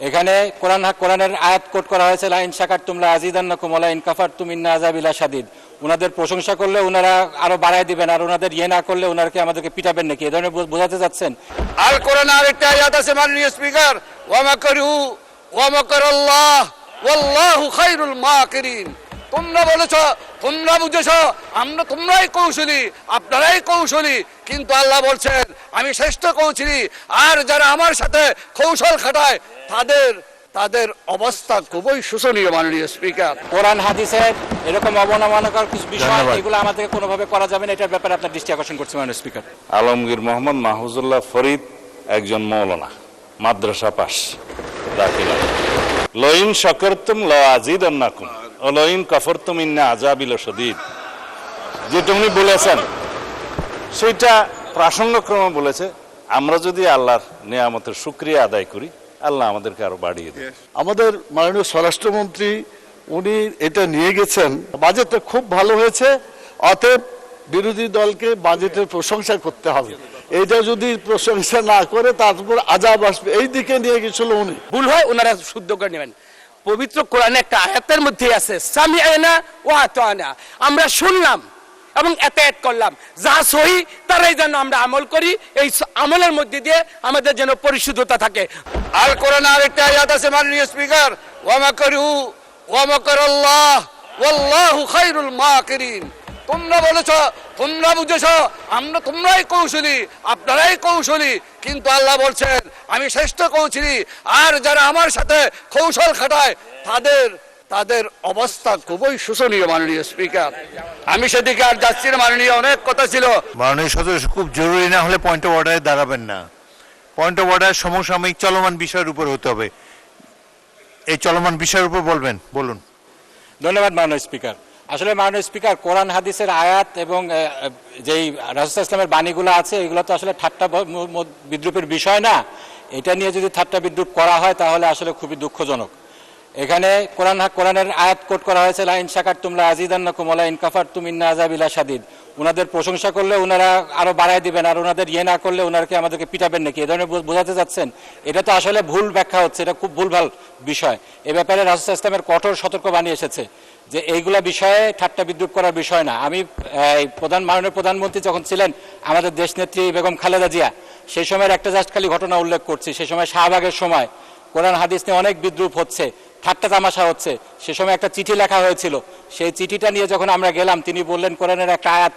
এখানে কোরআনের আয়াত কোট করা হয়েছে লা ইন শাকারতুম লা আযীদান্নাকুম ওয়া লা ইন কাফারতুম ইন্না আযাবি লাশাদীদ। ওনাদের প্রশংসা করলে ওনারা আরো বাড়ায় দিবেন, আর ওনাদের ইয়ে না করলে ওনারকে আমাদেরকে পিটাবেন নাকি, এই ধরনের বোঝাতে যাচ্ছেন? আল কোরআনে আরেকটা আয়াত আছে মাননীয় স্পিকার, ওয়া মাকারু ওয়া মাকারাল্লাহ ওয়াল্লাহু খায়রুল মাকিরিন। তোমরা বলেছো, তোমরা বুঝেছো, তোমরাই কৌশলী, আপনারাই কৌশলী, কিন্তু আল্লাহ বলছেন আমি শ্রেষ্ঠ কৌশলী, আর যারা আমার সাথে কৌশল খাটায় তাদের অবস্থা খুবই শোচনীয়। মাননীয় স্পিকার, কোরআন হাদিসের এরকম অবমাননাকর কিছু বিষয় এগুলো আমাদের কোনোভাবে করা যাবে না, এটার ব্যাপারে আপনার দৃষ্টি আকর্ষণ করছে মাননীয় স্পিকার। আলমগীর মোহাম্মদ মাহফুজুল্লাহ ফরিদ একজন মৌলানা, মাদ্রাসা পাস, দাখিলা। লইন শাকারতুম লা আযীদান্নাকুম ওয়া লইন কাফারতুম ইন্না আযাবি লাশাদীদ, যেটা উনি বলেছেন সেটা প্রাসঙ্গক্রমে বলেছে। আমরা যদি আল্লাহর নিয়ামতের শুকরিয়া আদায় করি, আল্লাহ আমাদেরকে আরো বাড়িয়ে দেয়। আমাদের মাননীয় স্বরাষ্ট্রমন্ত্রী উনি এটা নিয়ে গেছেন, বাজেটটা খুব ভালো হয়েছে, অতএব বিরোধী দলকে বাজেটের প্রশংসা করতে হবে। এইটা যদি প্রশংসা না করে তারপর আযাব আসবে, এই দিকে নিয়ে গেছিল উনি। ভুল হয় ওনারা শুদ্ধ করে নেবেন। পবিত্র কোরআনে একটা আয়াতের মধ্যে আছে সামিআনা ওয়া আতানা, আমরা শুনলাম এবং এতায়াত করলাম, যা সহি তারাই যেন আমরা আমল করি, এই আমলের মধ্যে দিয়ে আমাদের যেন পরিশুদ্ধতা থাকে। আল কোরআনে আরেকটা আয়াত আছে মাননীয় স্পিকার, ওয়া মাকারু ওয়া মাকারাল্লাহ ওয়াল্লাহু খায়রুল মাকিরিন। তোমরা বলেছো, তোমরা বুঝেছো, তোমরাই কৌশলী, আপনারাই কৌশলী, কিন্তু আল্লাহ বলছেন আমি শ্রেষ্ঠ কৌশলী, আর যারা আমার সাথে কৌশল খাটায় তাদের অবস্থা খুবই শোচনীয়। মাননীয় স্পিকার, আমি সেদিকে আর যাচ্ছি না, মাননীয় অনেক কথা ছিল। মাননীয় সদস্য, খুব জরুরি না হলে পয়েন্ট অফ অর্ডারে দাঁড়াবেন না। পয়েন্ট অফ অর্ডার সমসাময়িক চলমান বিষয়ের উপর হতে হবে। এই চলমান বিষয়ের উপর বলবেন, বলুন। ধন্যবাদ মাননীয় স্পিকার। আসলে মাননীয় স্পিকার, কোরআন হাদিসের আয়াত এবং যেই রাসূল ইসলামের বাণীগুলো আছে এগুলো তো আসলে ঠাট্টা বিদ্রুপের বিষয় না। এটা নিয়ে যদি ঠাট্টা বিদ্রুপ করা হয় তাহলে আসলে খুবই দুঃখজনক। এখানে কোরআনের আয়াত কোট করা হয়েছে লা ইন শাকারতুম লা আযীদান্নাকুম ওয়া লা ইন কাফারতুম ইন্না আযাবি লাশাদীদ। ওনাদের প্রশংসা করলে ওনারা আরো বাড়ায় দিবেন, আর ওনাদের ইয়ে না করলে ওনারকে আমাদেরকে পিটাবেন নাকি, এই ধরনের বোঝাতে যাচ্ছেন? এটা তো আসলে ভুল ব্যাখ্যা হচ্ছে, এটা খুব ভুলভাল বিষয়। এ ব্যাপারে রাসূল ইসলামের কঠোর সতর্কবাণী এসেছে যে এইগুলা বিষয়ে ঠাট্টা বিদ্রুপ করার বিষয় না। আমি মাননীয় প্রধানমন্ত্রী যখন ছিলেন আমাদের দেশনেত্রী বেগম খালেদা জিয়া, সেই সময়ের একটা জাস্ট খালি ঘটনা উল্লেখ করছি। সেই সময় শাহবাগের সময় কোরআন হাদিস নিয়ে অনেক বিদ্রুপ হচ্ছে, ঠাট্টা তামাশা হচ্ছে। সে সময় একটা চিঠি লেখা হয়েছিল, সেই চিঠিটা নিয়ে যখন আমরা গেলাম তিনি বললেন কোরআনের একটা আয়াত,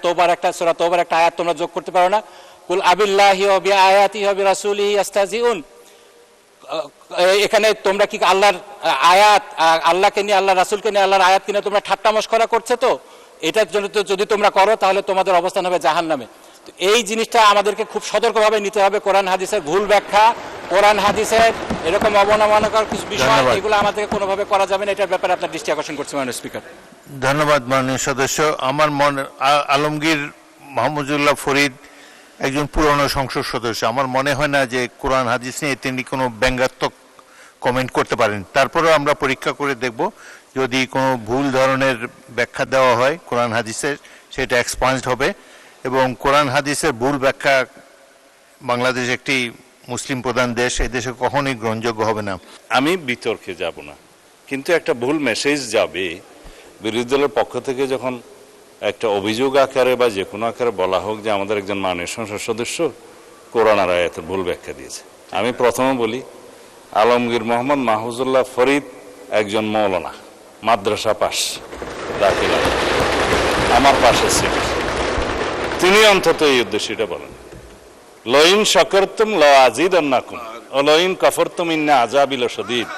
সূরা তওবার একটা আয়াত তোমরা যোগ করতে পারো না? কুল আবিল্লাহি ওয়া বিআয়াতিহি ওয়া বিরাসূলিহি ইস্তাহজিউন। এখানে তোমরা কি আল্লাহর আয়াত, আল্লাহকে নিয়ে, আল্লাহ রাসূলকে নিয়ে, আল্লাহর আয়াত কিনে তোমরা ঠাট্টা মশকরা করছো? তো এটার জন্য যদি তোমরা করো তাহলে তোমাদের অবস্থান হবে জাহান্নামে। এই জিনিসটা আমাদেরকে খুব সতর্কভাবে নিতে হবে। কোরআন হাদিসের ভুল ব্যাখ্যা, কোরআন হাদিসের এরকম অবমাননাকর কিছু বিষয় এগুলো আমাদেরকে কোনোভাবে করা যাবে না, এটার ব্যাপারে আপনার দৃষ্টি আকর্ষণ করছে মাননীয় স্পিকার। ধন্যবাদ মাননীয় সদস্য। আমার আলমগীর মাহফুজুল্লাহ ফরিদ একজন পুরনো সংসদ সদস্য। আমার মনে হয় না যে কোরআন হাদিস নিয়ে তিনি কোনো ব্যঙ্গাত্মক কমেন্ট করতে পারেন। তারপরেও আমরা পরীক্ষা করে দেখব, যদি কোনো ভুল ধরনের ব্যাখ্যা দেওয়া হয় কোরআন হাদিসের, সেটা এক্সপান্সড হবে। এবং কোরআন হাদিসের ভুল ব্যাখ্যা, বাংলাদেশ একটি মুসলিম প্রধান দেশ, এই দেশে কখনোই গ্রহণযোগ্য হবে না। আমি বিতর্কে যাব না, কিন্তু একটা ভুল মেসেজ যাবে বিরোধী দলের পক্ষ থেকে যখন একটা অভিযোগ আকারে বা যে কোনো আকারে বলা হোক যে আমাদের একজন মাননীয় সংসদ সদস্য কোরআন আর আয়াতের ভুল ব্যাখ্যা দিয়েছে। আমি প্রথমে বলি, আলমগীর মোহাম্মদ মাহফুজুল্লাহ ফরিদ একজন মৌলানা, মাদ্রাসা পাস, দাখিলা, আমার পাশে ছিল। তিনি অন্তত এই উদ্দেশ্যটা বলেন, লইন শাকারতুম লা আযীদান্নাকুম ওয়া লইন কাফারতুম ইন্না আযাবি লাশাদীদ,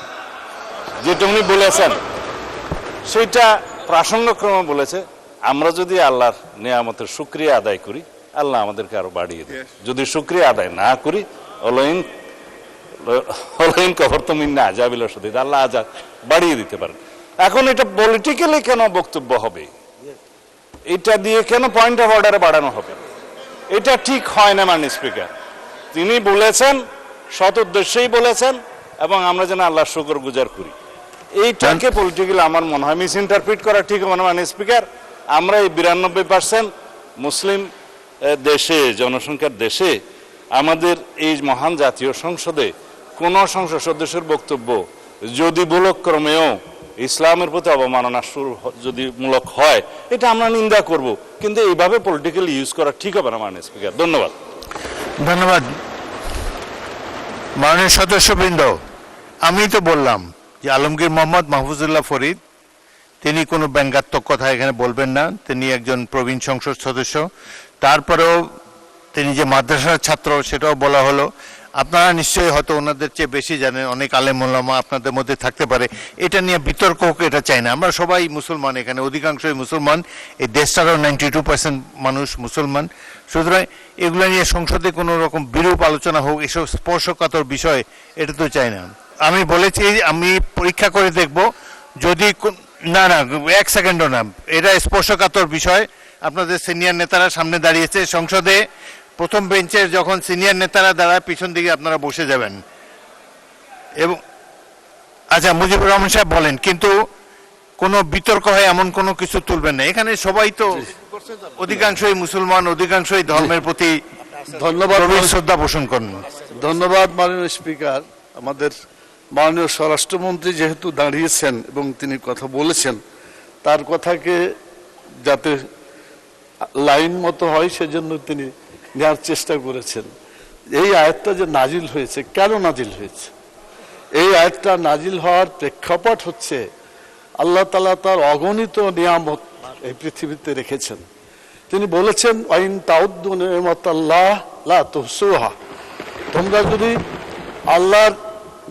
যেটা উনি বলেছেন সেটা প্রাসঙ্গক্রমে বলেছে। আমরা যদি আল্লাহর নিয়ামতের শুকরিয়া আদায় করি, আল্লাহ আমাদেরকে আরো বাড়িয়ে দেয়। যদি শুকরিয়া আদায় না করি, লইন কাফারতুম ইন্না আযাবি লাশাদীদ, আল্লাহ আযাব বাড়িয়ে দিতে পারেন। এখন এটা পলিটিক্যালি কেন বক্তব্য হবে? এটা দিয়ে কেন পয়েন্ট অফ অর্ডারে বাড়ানো হবে? এটা ঠিক হয় না মাননীয় স্পিকার। তিনি বলেছেন, সৎ উদ্দেশ্যেই বলেছেন, এবং আমরা যেন আল্লাহর শুকর গুজার করি। এইটাকে পলিটিক্যালি আমার মনে হয় মিস ইন্টারপ্রিট করা ঠিক হবে না মাননীয় স্পিকার। আমরা এই 92% মুসলিম দেশে, জনসংখ্যার দেশে, আমাদের এই মহান জাতীয় সংসদে কোন সংসদ সদস্যের বক্তব্য যদি ভুলক্রমেও ইসলামের প্রতি অবমাননা যদি মূলক হয়, এটা আমরা নিন্দা করব, কিন্তু এইভাবে পলিটিক্যালি ইউজ করা ঠিক হবে না মাননীয় স্পিকার। ধন্যবাদ। ধন্যবাদ মাননীয় সদস্যবৃন্দ। আমি তো বললাম যে আলমগীর মোহাম্মদ মাহফুজুল্লাহ ফরিদ তিনি কোনো ব্যঙ্গাত্মক কথা এখানে বলবেন না, তিনি একজন প্রবীণ সংসদ সদস্য। তারপরেও তিনি যে মাদ্রাসার ছাত্র সেটাও বলা হলো। আপনারা নিশ্চয়ই হয়তো ওনাদের চেয়ে বেশি জানেন, অনেক আলেম ওলামা আপনাদের মধ্যে থাকতে পারে, এটা নিয়ে বিতর্ক হোক এটা চাই না। আমরা সবাই মুসলমান, এখানে অধিকাংশই মুসলমান, এই দেশটারও 92% মানুষ মুসলমান। সুতরাং এগুলো নিয়ে সংসদে কোনো রকম বিরূপ আলোচনা হোক, এসব স্পর্শকাতর বিষয়, এটা তো চাই না। আমি বলেছি আমি পরীক্ষা করে দেখব, যদি না না 1 সেকেন্ডও না, এটা স্পর্শকাতর বিষয়। আপনাদের সিনিয়র নেতারা সামনে দাঁড়িয়েছে, সংসদে প্রথম বেঞ্চের যখন সিনিয়র নেতারা দাঁড়ায় পিছন দিকে আপনারা বসে যাবেন। এবং আচ্ছা মুজিবুর রহমান সাহেব বলেন, কিন্তু কোনো বিতর্ক হয় এমন কোনো কিছু তুলবেন না। এখানে সবাই তো অধিকাংশই মুসলমান, অধিকাংশই ধর্মের প্রতি ধন্যবাদ, গভীর শ্রদ্ধা পোষণ করেন। ধন্যবাদ মাননীয় স্পিকার। আমাদের মাননীয় স্বরাষ্ট্রমন্ত্রী যেহেতু দাঁড়িয়েছেন এবং তিনি কথা বলেছেন, তার কথাকে যাতে লাইন মতো হয় সেজন্য তিনি নেওয়ার চেষ্টা করেছেন। এই আয়াতটা যে নাজিল হয়েছে, কেন নাজিল হয়েছে? এই আয়াতটা নাজিল হওয়ার প্রেক্ষাপট হচ্ছে আল্লাহ তাআলা তার অগণিত নিয়ামত এই পৃথিবীতে রেখেছেন। তিনি বলেছেন ওয়াইন তাউদ্দু নিয়ামাতাল্লাহ লা তুহসুহা, তোমরা যদি আল্লাহর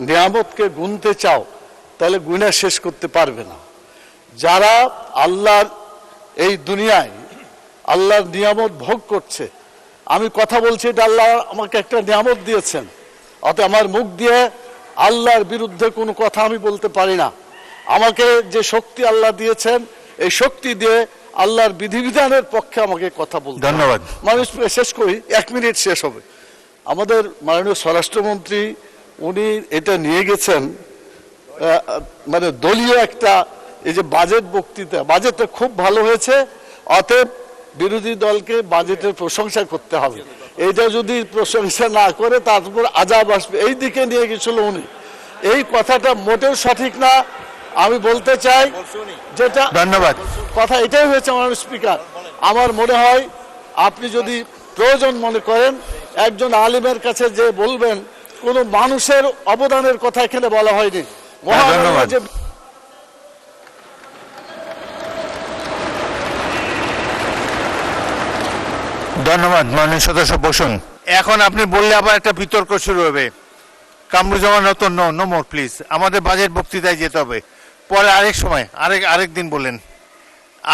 নিয়ামতকে গুনতে চাও তাহলে গুণা শেষ করতে পারবে না। যারা আল্লাহর এই দুনিয়ায় আল্লাহর নিয়ামত ভোগ করছে, আমি কথা বলছি, এটা আল্লাহ আমাকে একটা নিয়ামত দিয়েছেন, অতএব আমার মুখ দিয়ে আল্লাহর বিরুদ্ধে কোনো কথা আমি বলতে পারি না। আমাকে যে শক্তি আল্লাহ দিয়েছেন, এই শক্তি দিয়ে আল্লাহর বিধিবিধানের পক্ষে আমাকে কথা বলতে হবে। ধন্যবাদ। মানুষ শেষ করি, 1 মিনিট শেষ হবে। আমাদের মাননীয় স্বরাষ্ট্রমন্ত্রী উনি এটা নিয়ে গেছেন মানে দলীয় একটা, এই যে বাজেট বক্তৃতা, বাজেটটা খুব ভালো হয়েছে, অতএব বিরোধী দলকে বাজেটের প্রশংসা করতে হবে। এইটা যদি প্রশংসা না করে তারপর আজাব আসবে, এই দিকে নিয়ে গেছিল উনি। এই কথাটা মোটেও সঠিক না। আমি বলতে চাই যেটা ধন্যবাদ। কথা এটাই হয়েছে মাননীয় স্পিকার। আমার মনে হয় আপনি যদি প্রয়োজন মনে করেন একজন আলিমের কাছে যে বলবেন, কোনো মানুষের অবদানের কথা এখানে বলা হয়নি। ধন্যবাদ। যে ধন্যবাদ মাননীয় সদস্য বসুন। এখন আপনি বললে আবার একটা বিতর্ক শুরু হবে। Kamruzzaman Ratan, no more please, আমাদের বাজেট বক্তৃতায় যেতে হবে। পরে আরেক সময় আরেক দিন বলেন,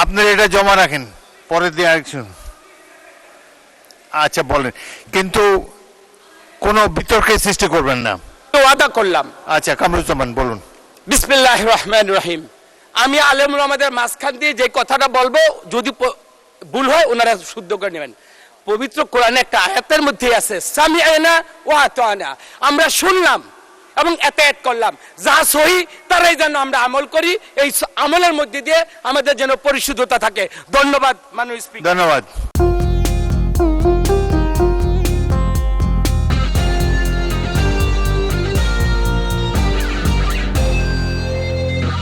আপনারা এটা জমা রাখেন, পরের দিন আরেক। আচ্ছা বলেন, কিন্তু কোনো বিতর্কের সৃষ্টি করবেন না। তো ওয়াদা করলাম। আচ্ছা কামরুজ্জামান বলুন। বিসমিল্লাহির রহমানির রহিম। আমি আলেমুল আমাদের মাঝখান দিয়ে যে কথাটা বলবো, যদি ভুল হয় ওনারা শুদ্ধ করে নেবেন। পবিত্র কোরআনে একটা আয়াতের মধ্যে আছে সামিআনা ওয়া আতানা, আমরা শুনলাম এবং এতায়াত করলাম, যা সহি তারাই যেন আমরা আমল করি, এই আমলের মধ্যে দিয়ে আমাদের যেন পরিশুদ্ধতা থাকে। ধন্যবাদ মাননীয় স্পিকার। ধন্যবাদ।